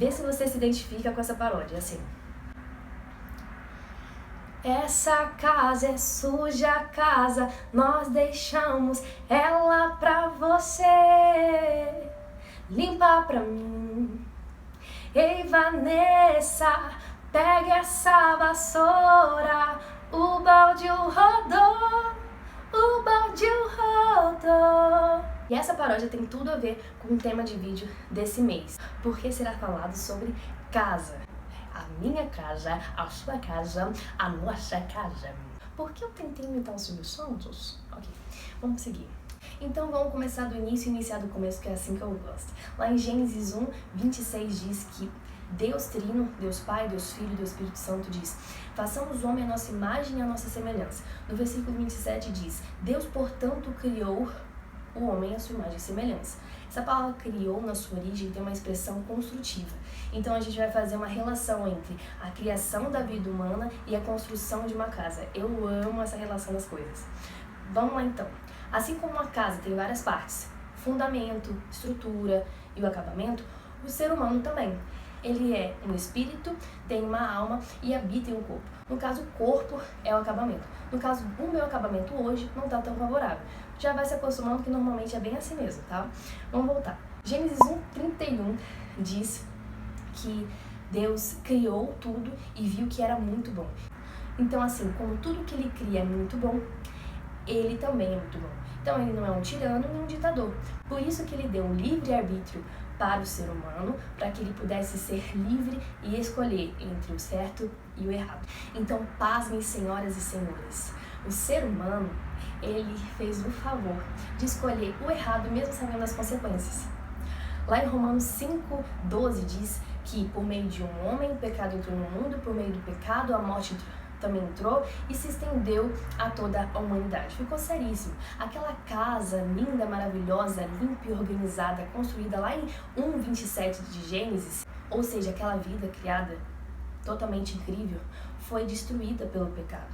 Vê se você se identifica com essa paródia, assim. Essa casa é suja casa, nós deixamos ela pra você. Limpa pra mim. Ei, Vanessa, pegue essa vassoura. O balde rodou, o balde rodou. E essa paródia tem tudo a ver com o tema de vídeo desse mês, porque será falado sobre casa. A minha casa, a sua casa, a nossa casa. Por que eu tentei imitar o Silvio Santos? Ok, vamos seguir. Então vamos começar do início e iniciar do começo, que é assim que eu gosto. Lá em Gênesis 1, 26 diz que Deus Trino, Deus Pai, Deus Filho e Deus Espírito Santo diz: façamos o homem à nossa imagem e à nossa semelhança. No versículo 27 diz: Deus, portanto, criou o homem à sua imagem e semelhança. Essa palavra criou, na sua origem, tem uma expressão construtiva. Então a gente vai fazer uma relação entre a criação da vida humana e a construção de uma casa. Eu amo essa relação das coisas. Vamos lá então. Assim como uma casa tem várias partes, fundamento, estrutura e o acabamento, o ser humano também. Ele é um espírito, tem uma alma e habita em um corpo. No caso, o corpo é o acabamento. No caso, o meu acabamento hoje não está tão favorável. Já vai se acostumando que normalmente é bem assim mesmo, tá? Vamos voltar. Gênesis 1:31 diz que Deus criou tudo e viu que era muito bom. Então, assim, como tudo que ele cria é muito bom, ele também é muito bom. Então, ele não é um tirano nem um ditador. Por isso que ele deu um livre-arbítrio para o ser humano, para que ele pudesse ser livre e escolher entre o certo e o errado. Então, pasmem, senhoras e senhores. O ser humano, ele fez o favor de escolher o errado, mesmo sabendo as consequências. Lá em Romanos 5:12 diz que por meio de um homem o pecado entrou no mundo, por meio do pecado a morte também entrou e se estendeu a toda a humanidade. Ficou seríssimo. Aquela casa linda, maravilhosa, limpa e organizada, construída lá em 1:27 de Gênesis, ou seja, aquela vida criada totalmente incrível, foi destruída pelo pecado.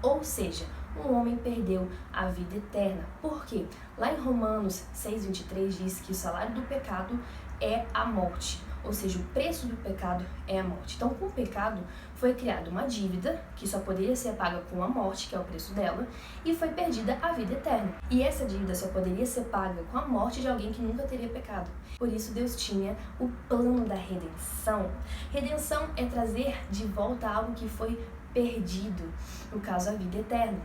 Ou seja, o homem perdeu a vida eterna. Por quê? Lá em Romanos 6:23 diz que o salário do pecado é a morte. Ou seja, o preço do pecado é a morte. Então, com o pecado, foi criada uma dívida que só poderia ser paga com a morte, que é o preço dela, e foi perdida a vida eterna. E essa dívida só poderia ser paga com a morte de alguém que nunca teria pecado. Por isso, Deus tinha o plano da redenção. Redenção é trazer de volta algo que foi perdido, no caso, a vida eterna.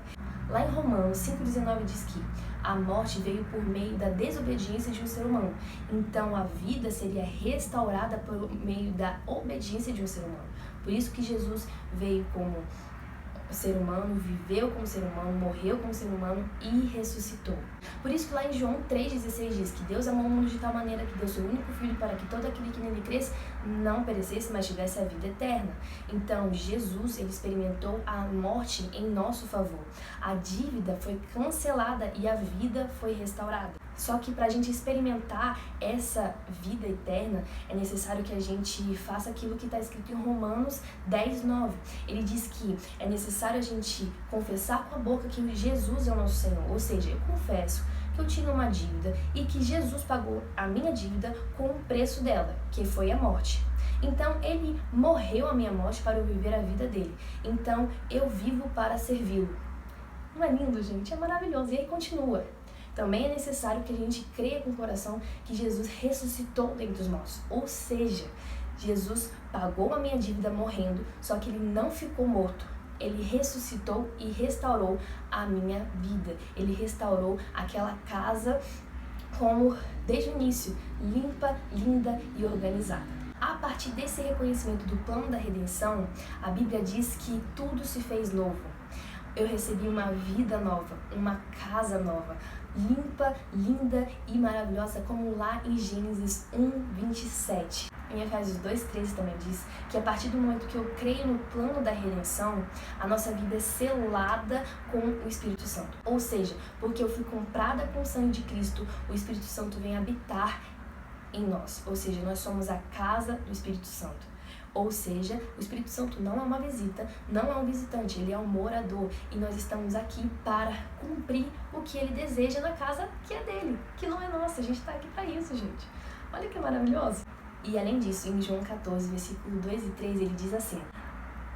Lá em Romanos 5:19 diz que a morte veio por meio da desobediência de um ser humano. Então, a vida seria restaurada por meio da obediência de um ser humano. Por isso que Jesus veio como ser humano, viveu como ser humano, morreu como ser humano e ressuscitou. Por isso que lá em João 3:16 diz que Deus amou o mundo de tal maneira que deu seu único filho para que todo aquele que nele cresce não perecesse, mas tivesse a vida eterna. Então, Jesus, ele experimentou a morte em nosso favor. A dívida foi cancelada e a vida foi restaurada. Só que para a gente experimentar essa vida eterna, é necessário que a gente faça aquilo que está escrito em Romanos 10:9. Ele diz que é necessário a gente confessar com a boca que Jesus é o nosso Senhor. Ou seja, eu confesso que eu tinha uma dívida e que Jesus pagou a minha dívida com o preço dela, que foi a morte. Então, ele morreu a minha morte para eu viver a vida dele. Então, eu vivo para servi-lo. Não é lindo, gente? É maravilhoso. E aí continua. Também é necessário que a gente creia com o coração que Jesus ressuscitou dentre os mortos. Ou seja, Jesus pagou a minha dívida morrendo, só que ele não ficou morto. Ele ressuscitou e restaurou a minha vida. Ele restaurou aquela casa como desde o início, limpa, linda e organizada. A partir desse reconhecimento do plano da redenção, a Bíblia diz que tudo se fez novo. Eu recebi uma vida nova, uma casa nova, limpa, linda e maravilhosa, como lá em Gênesis 1:27. Em Efésios 2:13 também diz que a partir do momento que eu creio no plano da redenção, a nossa vida é selada com o Espírito Santo. Ou seja, porque eu fui comprada com o sangue de Cristo, o Espírito Santo vem habitar em nós. Ou seja, nós somos a casa do Espírito Santo. Ou seja, o Espírito Santo não é uma visita, não é um visitante, ele é um morador. E nós estamos aqui para cumprir o que ele deseja na casa que é dele, que não é nossa. A gente está aqui para isso, gente. Olha que maravilhoso. E além disso, em João 14, versículo 2 e 3, ele diz assim: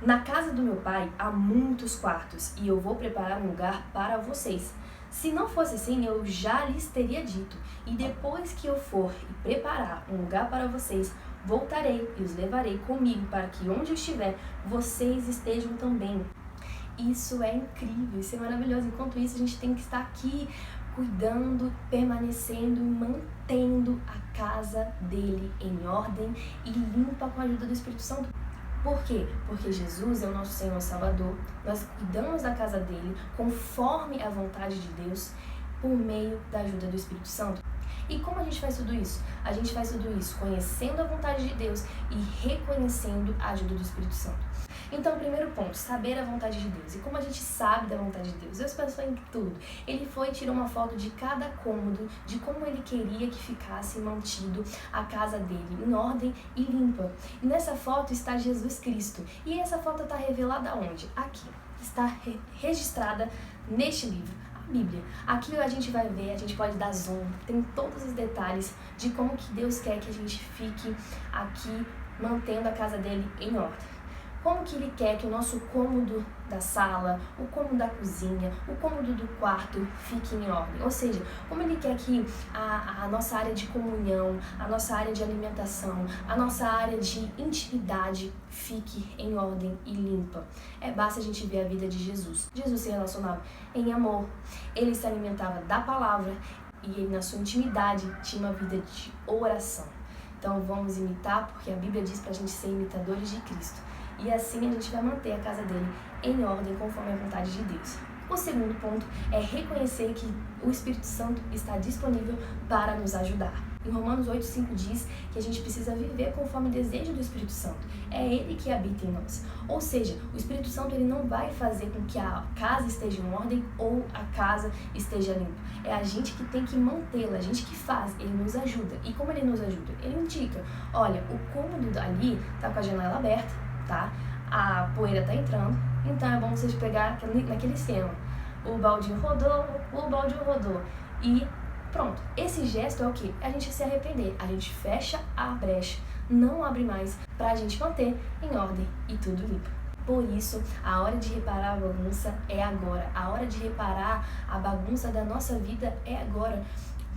na casa do meu pai há muitos quartos, e eu vou preparar um lugar para vocês. Se não fosse assim, eu já lhes teria dito. E depois que eu for e preparar um lugar para vocês, voltarei e os levarei comigo, para que onde eu estiver, vocês estejam também. Isso é incrível, isso é maravilhoso. Enquanto isso, a gente tem que estar aqui cuidando, permanecendo, mantendo a casa dele em ordem e limpa com a ajuda do Espírito Santo. Por quê? Porque Jesus é o nosso Senhor Salvador, nós cuidamos da casa dele conforme a vontade de Deus por meio da ajuda do Espírito Santo. E como a gente faz tudo isso? A gente faz tudo isso conhecendo a vontade de Deus e reconhecendo a ajuda do Espírito Santo. Então, primeiro ponto, saber a vontade de Deus. E como a gente sabe da vontade de Deus? Deus pensou em tudo. Ele foi e tirou uma foto de cada cômodo, de como ele queria que ficasse mantido a casa dele, em ordem e limpa. E nessa foto está Jesus Cristo. E essa foto está revelada onde? Aqui. Está registrada neste livro. Bíblia. Aqui a gente vai ver, a gente pode dar zoom, tem todos os detalhes de como que Deus quer que a gente fique aqui mantendo a casa dele em ordem. Como que ele quer que o nosso cômodo da sala, o cômodo da cozinha, o cômodo do quarto fique em ordem. Ou seja, como ele quer que a nossa área de comunhão, a nossa área de alimentação, a nossa área de intimidade fique em ordem e limpa. Basta a gente ver a vida de Jesus. Jesus se relacionava em amor, ele se alimentava da palavra e ele na sua intimidade tinha uma vida de oração. Então vamos imitar, porque a Bíblia diz pra gente ser imitadores de Cristo. E assim a gente vai manter a casa dele em ordem conforme a vontade de Deus. O segundo ponto é reconhecer que o Espírito Santo está disponível para nos ajudar. Em Romanos 8,5 diz que a gente precisa viver conforme o desejo do Espírito Santo. É Ele que habita em nós. Ou seja, o Espírito Santo ele não vai fazer com que a casa esteja em ordem ou a casa esteja limpa. É a gente que tem que mantê-la, a gente que faz, Ele nos ajuda. E como Ele nos ajuda? Ele indica, olha, o cômodo ali está com a janela aberta, tá? A poeira tá entrando, então é bom vocês pegar naquele esquema. O baldinho rodou e pronto. Esse gesto é o que? A gente se arrepender, a gente fecha a brecha, não abre mais pra gente manter em ordem e tudo limpo. Por isso, a hora de reparar a bagunça é agora, a hora de reparar a bagunça da nossa vida é agora.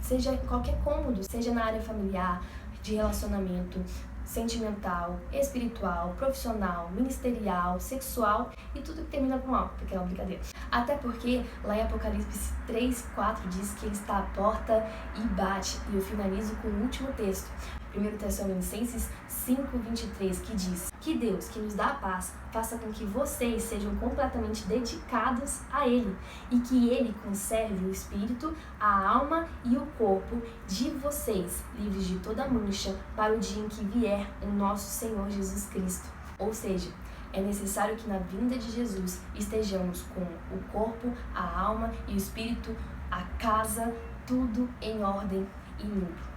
Seja em qualquer cômodo, seja na área familiar, de relacionamento, sentimental, espiritual, profissional, ministerial, sexual e tudo que termina com algo, porque é uma brincadeira. Até porque lá em Apocalipse 3:4 diz que ele está à porta e bate. E eu finalizo com o último texto, 1 Tessalonicenses 5:23, que diz: que Deus, que nos dá a paz, faça com que vocês sejam completamente dedicados a Ele e que Ele conserve o espírito, a alma e o corpo de vocês, livres de toda mancha, para o dia em que vier o nosso Senhor Jesus Cristo. Ou seja, é necessário que na vinda de Jesus estejamos com o corpo, a alma e o espírito, a casa, tudo em ordem e limpo.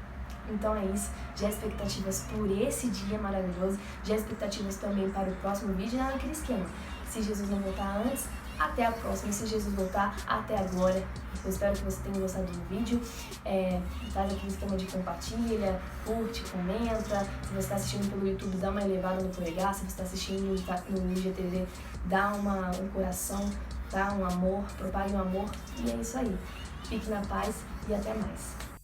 Então é isso, já expectativas por esse dia maravilhoso, já expectativas também para o próximo vídeo, não é aquele esquema. Se Jesus não voltar antes, até a próxima. Se Jesus voltar, até agora. Eu espero que você tenha gostado do vídeo. Faz aquele esquema de compartilha, curte, comenta. Se você está assistindo pelo YouTube, dá uma elevada no polegar. Se você está assistindo no IGTV, dá um coração, dá um amor, propague um amor. E é isso aí. Fique na paz e até mais.